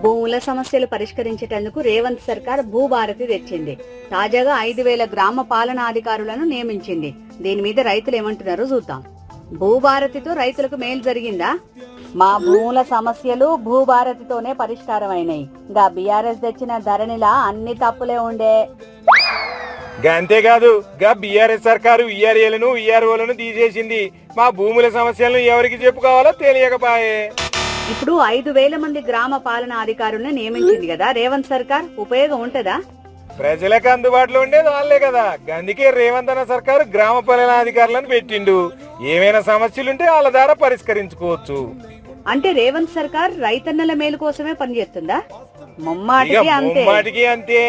భూముల సమస్యలు పరిష్కరించేటందుకు రేవంత్ సర్కార్ భూభారతి తెచ్చింది. తాజాగా 5,000 గ్రామ పాలనాధికారులను నియమించింది. దీని మీద రైతులు ఏమంటున్నారో చూద్దాం. భూభారతితో రైతులకు మేలు జరిగిందా? మా భూముల సమస్యలు భూభారతితోనే పరిష్కారం అయినాయి. గా బీఆర్ఎస్ తెచ్చిన ధరణిలా అన్ని తప్పులే ఉండే. అంతేకాదు గా బీఆర్ఎస్ సర్కారు ఈఆర్ఏలను ఈఆర్ఓలను తీసేసింది. మా భూముల సమస్యలను ఎవరికి చెప్పుకోవాలో తెలియకపాయే. ఇప్పుడు 5,000 మంది గ్రామ పాలనా అధికారులను నియమించింది కదా రేవంత్ సర్కార్. ఉపయోగం ఉంటదా? ప్రజలకు అందుబాటులో ఉండేది వాళ్ళే కదా. అందుకే రేవంత్ అన్న సర్కారు గ్రామ పాలనాధికారులను పెట్టిండు. ఏమైనా సమస్యలుంటే వాళ్ళ ద్వారా పరిష్కరించుకోవచ్చు. అంటే రేవంత్ సర్కార్ రైతన్నల మేలు కోసమే పనిచేస్తుందా? ముమ్మాటికి అంతే. అంతే.